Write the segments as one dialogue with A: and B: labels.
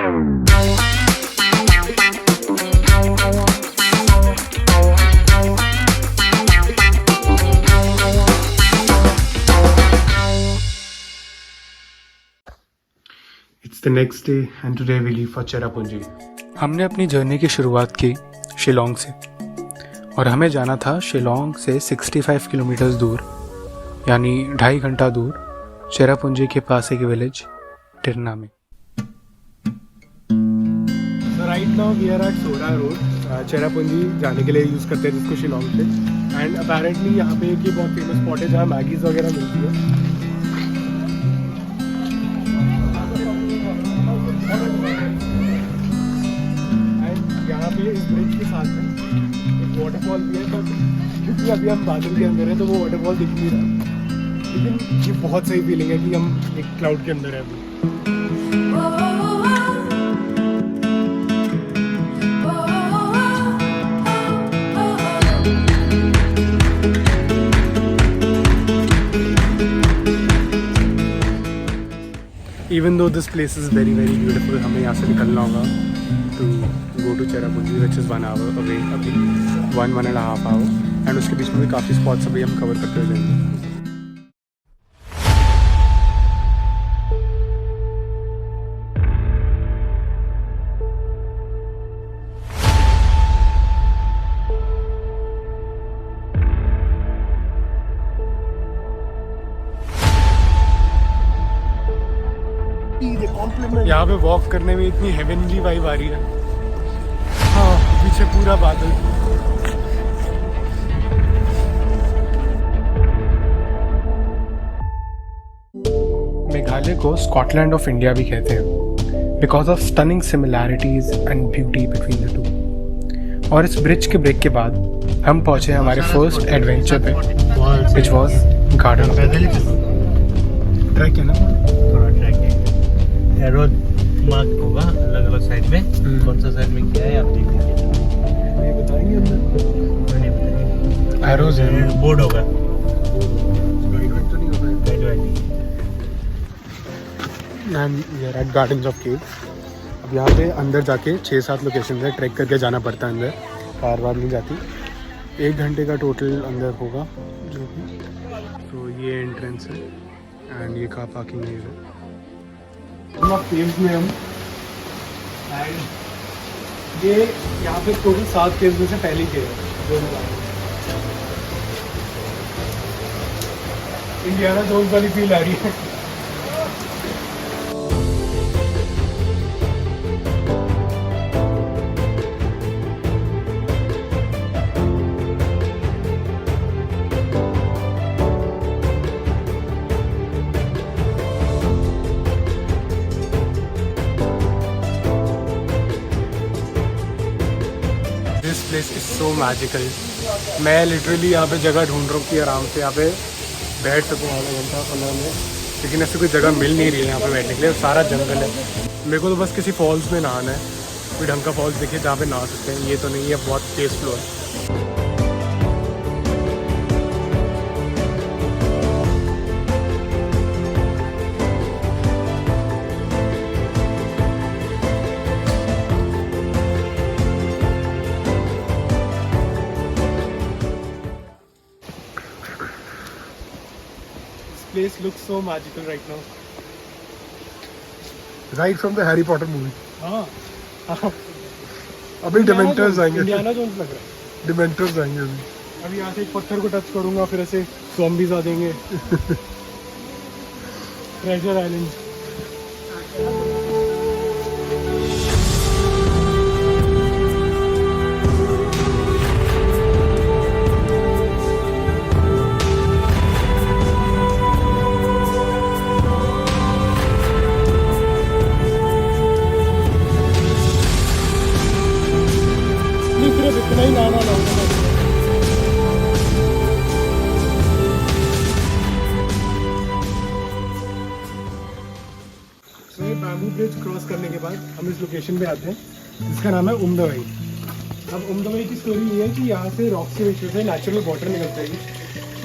A: It's the next day and today we leave for Cherrapunji.
B: हमने अपनी journey की शुरुआत की शिलोंग से और हमें जाना था शिलोंग से 65 किलोमीटर दूर यानी 2.5 घंटा दूर चेरापूंजी के पास एक विलेज टिरना में।
A: So right now we are at Sora Road. Cherrapunji जाने के लिए यूज़ करते हैं जिसको शिलोंग से। एंड अपेरेंटली यहाँ पे एक बहुत फेमस स्पॉट है जहाँ मैगीज़ वगैरह मिलती है। यहाँ पे इस ब्रिज के साथ में एक वाटरफॉल भी है, बट क्योंकि अभी हम बादल के अंदर है तो वो वाटरफॉल दिख नहीं रहा, लेकिन ये बहुत सही फीलिंग है कि हम एक क्लाउड के अंदर है अभी। Even though this place is very very beautiful, हमें यहाँ से निकलना होगा to go to Cherrapunji, which is 1 hour away, अभी 1.5 hour, and उसके बीच में भी काफ़ी स्पॉट्स अभी हम कवर करते हुए जाएंगे। यहाँ पे वॉक करने में इतनी हेवनली वाइब आ रही है। हाँ, पीछे पूरा बादल। मेघालय को स्कॉटलैंड ऑफ इंडिया भी कहते हैं because of stunning similarities and beauty between the two. और इस ब्रिज के ब्रेक के बाद हम पहुंचे हमारे फर्स्ट एडवेंचर पे, which was garden of track है ना,
C: थोड़ा ट्रैक है। एरो मार्क होगा अलग अलग साइड में, कौन सा साइड में क्या है आप देख लीजिए।
A: ये बताएंगे अंदर,
C: नहीं बताएंगे।
A: एरोज है,
C: बोर्ड होगा,
A: गाइड तो नहीं होगा।
C: Guide
A: and we are at gardens of cave. अब यहाँ पे अंदर जाके 6-7 लोकेशन है, ट्रैक करके जाना पड़ता है अंदर, बार बार नहीं जाती। 1 घंटे का टोटल अंदर होगा जो भी। तो ये एंट्रेंस है एंड ये कार पार्किंग है। केव्स में हम, एंड ये यहाँ पे टोटल 7 केव्स में से पहली केव है जो इंडियाना जोन्स वाली फील आ रही है। This place is so magical. मैं लिटरली यहाँ पे जगह ढूंढ रहा हूँ कि आराम से यहाँ पे बैठ सकूँ आधा घंटा 15 मिनट, लेकिन ऐसे कोई जगह मिल नहीं रही है यहाँ पे बैठने के लिए। सारा जंगल है। मेरे को तो बस किसी फॉल्स में नहाना है, कोई ढंग का फॉल्स दिखे जहाँ पे नहा सकते हैं। ये तो नहीं है, बहुत तेज फ्लो है। Place looks so magical right now. Right from the Harry Potter movie. हाँ। अभी डिमेंटर्स आएंगे। इंडियाना जोन्स लग रहा है। डिमेंटर्स आएंगे अभी। अभी यहाँ से एक पत्थर को टच करूँगा, फिर ऐसे ज़ॉम्बीज आ जाएंगे। Treasure island. Bamboo bridge cross करने के बाद हम इस लोकेशन पे आते हैं जिसका नाम है उमदवई। अब उमदवई की स्टोरी ये है कि यहाँ से रॉक्स के बीच से नेचुरल वाटर निकलता है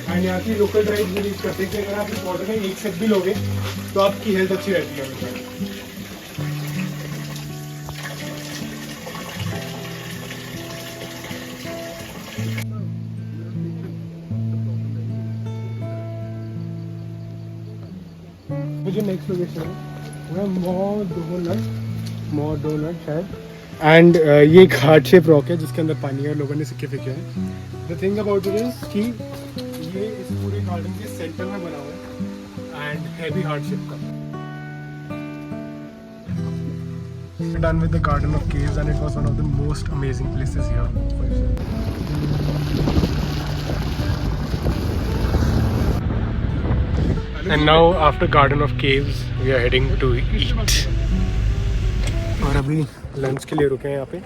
A: एंड यहाँ की लोकल ड्राइव रिलीज करते हैं कि अगर आप इस वाटर में एक सेट भी लोगे तो आपकी हेल्थ अच्छी रहती है। के नेक्स्ट लोकेशन है वो मॉडोनट शायद एंड ये एक हार्ट शेप रॉक है जिसके अंदर पानी है और लोगों ने सिक्के फेंके हैं. The thing about it is कि ये इस पूरे गार्डन के सेंटर में बना हुआ है एंड है भी हार्ट शेप का. We're done with the Garden of Caves and it was one of the most amazing places here. And now after Garden of Caves we are heading to eat. और अभी lunch के लिए रुके हैं यहाँ पे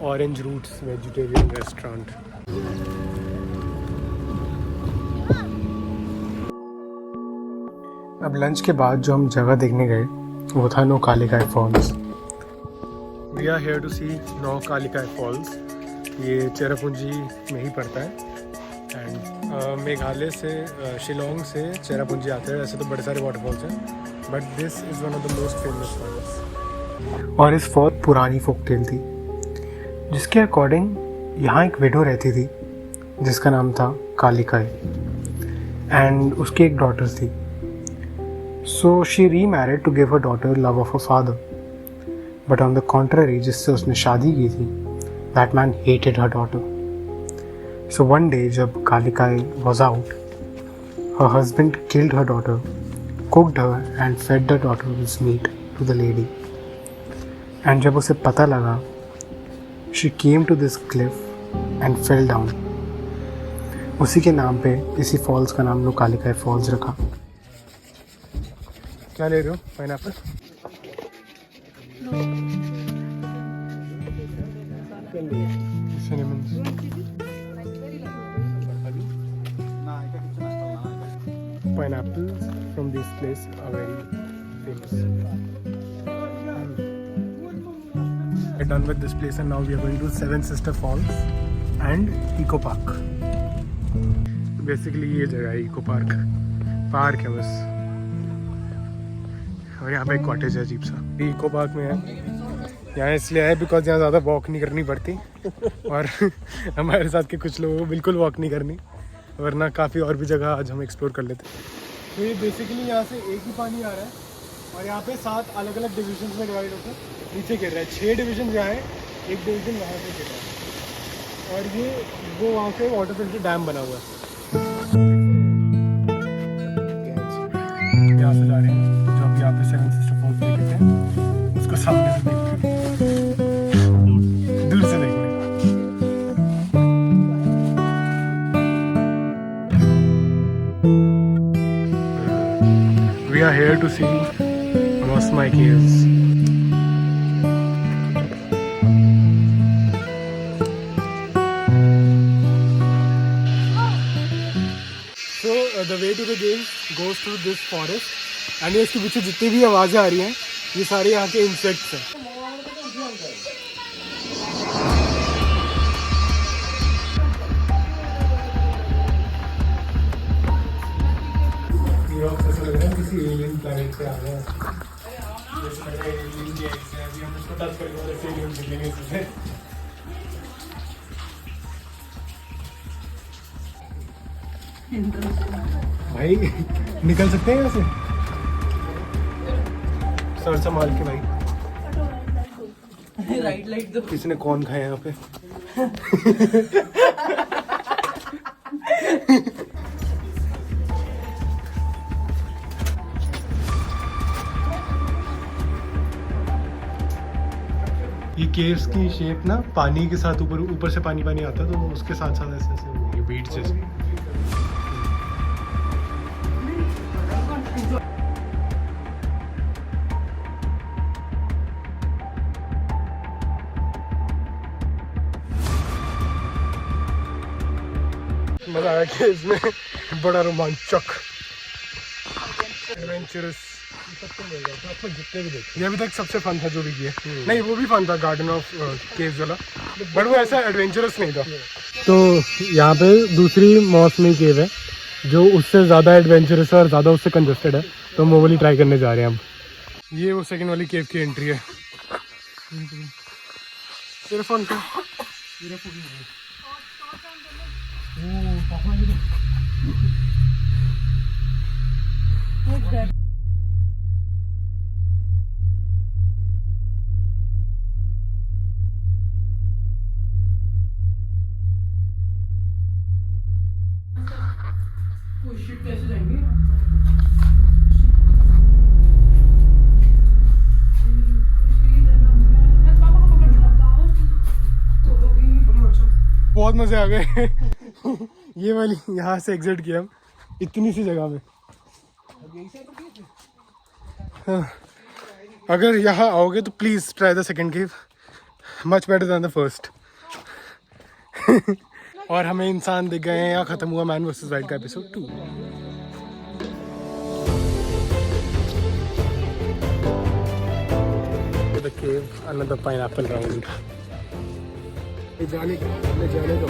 A: Orange Roots vegetarian restaurant. अब lunch के बाद जो हम जगह देखने गए वो था Nohkalikai falls. We are here to see Nohkalikai falls. ये चेरापूंजी में ही पड़ता है एंड मेघालय से शिलोंग से चेरापूंजी आते हैं. ऐसे तो बड़े सारे वाटरफॉल्स हैं but this is one of the most famous falls. और इस बहुत पुरानी फोक टेल थी जिसके अकॉर्डिंग यहाँ एक विडो रहती थी जिसका नाम था कालिकाई एंड उसकी एक डॉटर थी. So she remarried to give her daughter love of a father but on the contrary जिससे उसने शादी की थी that man hated her daughter. So one day जब Kalikai was out her husband killed her daughter cooked her and fed the daughter with meat to the lady. And जब उसे पता लगा she came to this cliff and fell down. उसी के नाम पे इसी फॉल्स का नाम नौकालिकाई फॉल्स रखा. क्या ले रहे हो? Pineapple. Pineapples from this place are very famous. We're done with this place and now we are going to Seven Sister Falls and Eco Park. Basically ये जगह है इको पार्क. पार्क है बस और यहाँ पे एक कॉटेज है अजीब सा. इको पार्क में है यहाँ इसलिए है बिकॉज यहाँ ज़्यादा वॉक नहीं करनी पड़ती और हमारे साथ के कुछ लोगों को बिल्कुल वॉक नहीं करनी वरना काफ़ी और भी जगह आज हम एक्सप्लोर कर लेते. तो ये बेसिकली यहाँ से एक ही पानी आ रहा है और यहाँ पे 7 अलग अलग डिविजन्स में डिवाइड होकर नीचे गिर रहा है. 6 डिवीजन यहाँ है, एक डिवीजन वहाँ पे गिर रहा है और ये वो वहाँ पे वाटर फिल्टर डैम बना हुआ है. यहाँ से जा रहे हैं जो अभी यहाँ पे सेवन सिस्टर फॉल्स देखे थे उसको सामने से देखते हैं, दूर से देखते हैं. We are here to see Mosmai Caves. So the way to the caves goes through this forest and ये इसके पीछे जितनी भी आवाज़ें आ रही हैं ये सारे यहाँ के इंसेक्ट्स हैं. ऐसा लग रहा है किसी एलियन प्लैनेट से आ गया है. जैसे लग रहा है एलियन के एग्स हैं. अभी हम इसको टच करेंगे और ऐसे एलियन दिखेंगे इससे. भाई निकल सकते हैं यहाँ से. सर संभाल के भाई. राइट लाइट दो. किसने कौन खाया यहाँ पे? ये केव्स की शेप ना पानी के साथ ऊपर से पानी आता है तो उसके साथ साथ ऐसे ऐसे हो गई बीट्स जैसे. मजा आया कि इसमें बड़ा रोमांचक एडवेंचरस जितने भी देखे ये अभी तक सबसे फन था जो भी किया. नहीं वो भी फन था गार्डन ऑफ केव्स वाला बट वो ऐसा एडवेंचरस नहीं था. तो यहाँ पे दूसरी मौसमी केव है जो उससे ज़्यादा एडवेंचरस है और ज़्यादा उससे कंजस्टेड है तो हम वो वाली ट्राई करने जा रहे हैं हम. ये वो सेकंड वाली केव की एंट्री है. तेरे फोन का बहुत मजे आ गए। ये वाली यहाँ से एग्जिट किया हम इतनी सी जगह में। हाँ, अगर यहाँ आओगे तो please try the second cave, much better than the first. और हमें इंसान दिख गए हैं। यहाँ खत्म हुआ मैन वर्सेस वाइल्ड का episode 2। The cave, another pineapple round. जाने दो।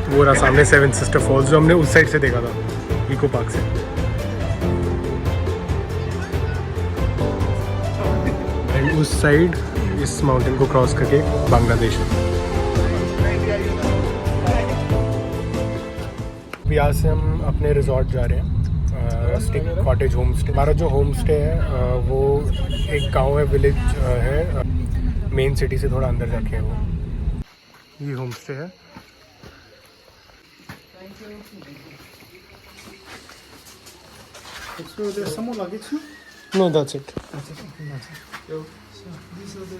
A: वो रहा सामने सेवन सिस्टर फॉल्स, जो हमने उस साइड से देखा था इको पार्क से। एंड उस साइड इस माउंटेन को क्रॉस करके बांग्लादेश है। यहाँ से हम अपने रिजॉर्ट जा रहे हैं, रस्टिक कॉटेज होम स्टे। हमारा जो होम स्टे है वो एक गांव है, विलेज है, मेन सिटी से थोड़ा अंदर जाके है वो। ये होम स्टे है।
D: So there's some more luggage too?
A: No, that's it.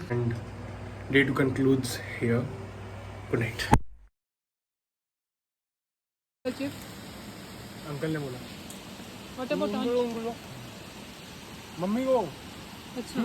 A: And day 2 concludes here. Good night. Uncle ने बोला
E: What about lunch?
A: मम्मी को
E: अच्छा